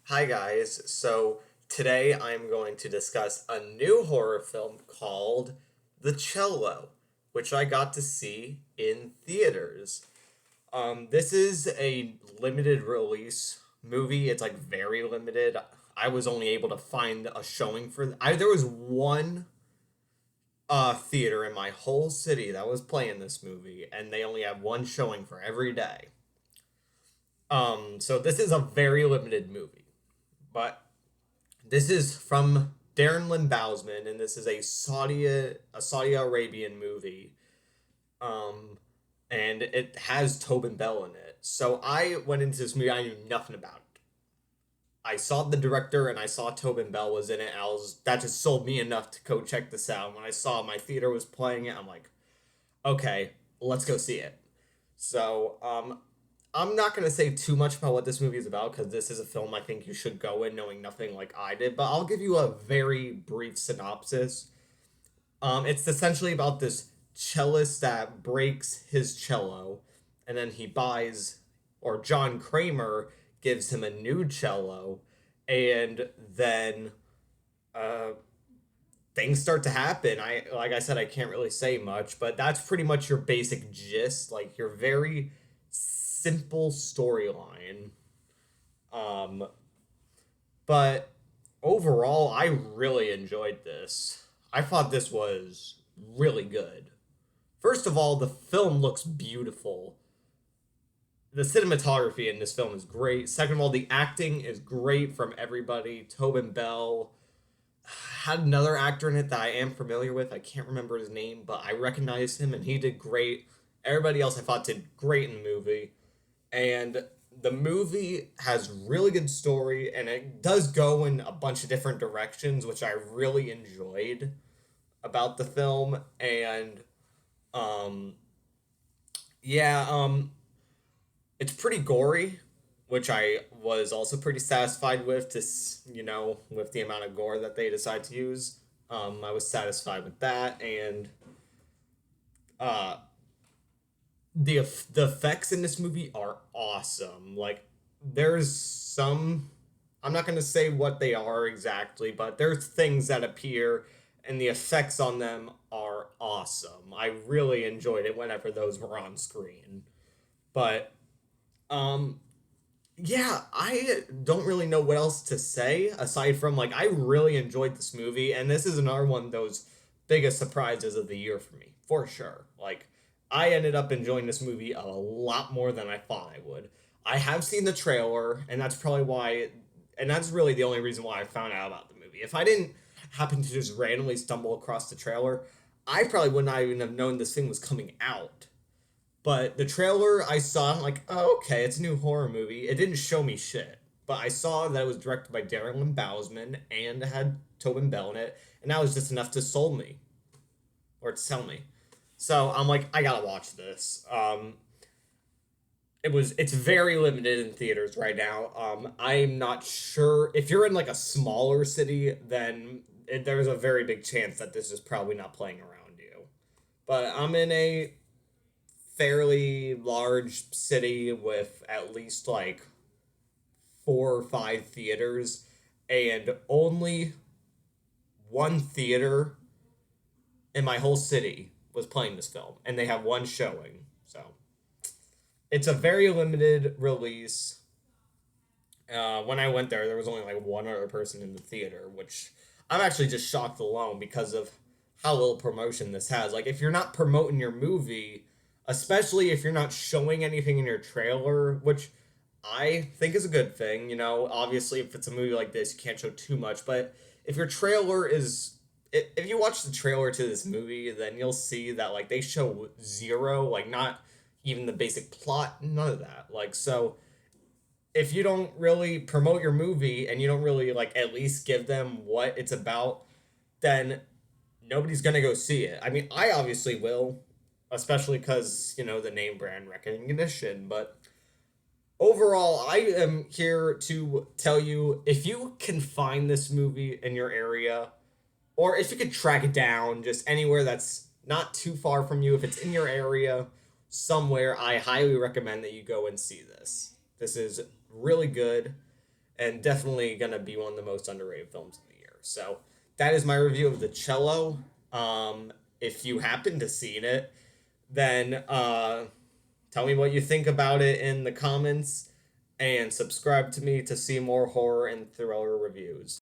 Hi guys, so today I'm going to discuss a new horror film called The Cello, which I got to see in theaters. This is a limited release movie. It's like very limited. I was only able to find a showing for there was one theater in my whole city that was playing this movie, and they only have one showing for every day. So this is a very limited movie, but this is from Darren Lynn Bousman, and this is a Saudi Arabian movie. Um, and it has Tobin Bell in it. So I went into this movie, I knew nothing about it. I saw the director and I saw Tobin Bell was in it. That just sold me enough to go check this out. When I saw my theater was playing it, I'm like, okay, let's go see it. So I'm not gonna say too much about what this movie is about because this is a film I think you should go in knowing nothing like I did. But I'll give you a very brief synopsis. It's essentially about this cellist that breaks his cello, and then he buys, or John Kramer gives him a new cello, and then uh, things start to happen. Like I said, I can't really say much, but that's pretty much your basic gist, like your very simple storyline. Um, but overall, I really enjoyed this. I thought this was really good. First of all, the film looks beautiful. The cinematography in this film is great. Second of all, the acting is great from everybody. Tobin Bell had another actor in it that I am familiar with. I can't remember his name, but I recognized him and he did great. Everybody else I thought did great in the movie. And the movie has really good story and it does go in a bunch of different directions, which I really enjoyed about the film. And um yeah, it's pretty gory, which I was also pretty satisfied with, with the amount of gore that they decide to use. I was satisfied with that, and uh, the effects in this movie are awesome. Like, there's some, I'm not gonna say what they are exactly, but there's things that appear, and the effects on them are awesome. I really enjoyed it whenever those were on screen. But um, yeah, I don't really know what else to say aside from like I really enjoyed this movie, and this is another one of those biggest surprises of the year for me, for sure. Like I ended up enjoying this movie a lot more than I thought I would. I have seen the trailer, and that's probably why, and that's really the only reason why I found out about the movie. If I didn't happen to just randomly stumble across the trailer, I probably would not even have known this thing was coming out. But the trailer I saw, I'm like, oh, okay, it's a new horror movie. It didn't show me shit. But I saw that it was directed by Darren Lynn Bousman and had Tobin Bell in it, and that was just enough to sold me or to sell me. So I'm like, I gotta watch this. It's very limited in theaters right now. I'm not sure if you're in like a smaller city, then there's a very big chance that this is probably not playing around you. But I'm in a fairly large city with at least like 4 or 5 theaters, and only one theater in my whole city was playing this film, and they have one showing. So it's a very limited release. When I went there was only like one other person in the theater, which I'm actually just shocked alone because of how little promotion this has. Like, if you're not promoting your movie, especially if you're not showing anything in your trailer, which I think is a good thing, obviously, if it's a movie like this, you can't show too much, but if your trailer is. If you watch the trailer to this movie, then you'll see that, like, they show zero, like, not even the basic plot, none of that. Like, so if you don't really promote your movie and you don't really like at least give them what it's about, then nobody's gonna go see it. I mean, I obviously will, especially because the name brand recognition. But overall, I am here to tell you if you can find this movie in your area, or if you could track it down just anywhere that's not too far from you, if it's in your area somewhere, I highly recommend that you go and see this. This is really good. and definitely gonna be one of the most underrated films of the year. So that is my review of the Cello. If you happen to seen it, then tell me what you think about it in the comments, and subscribe to me to see more horror and thriller reviews.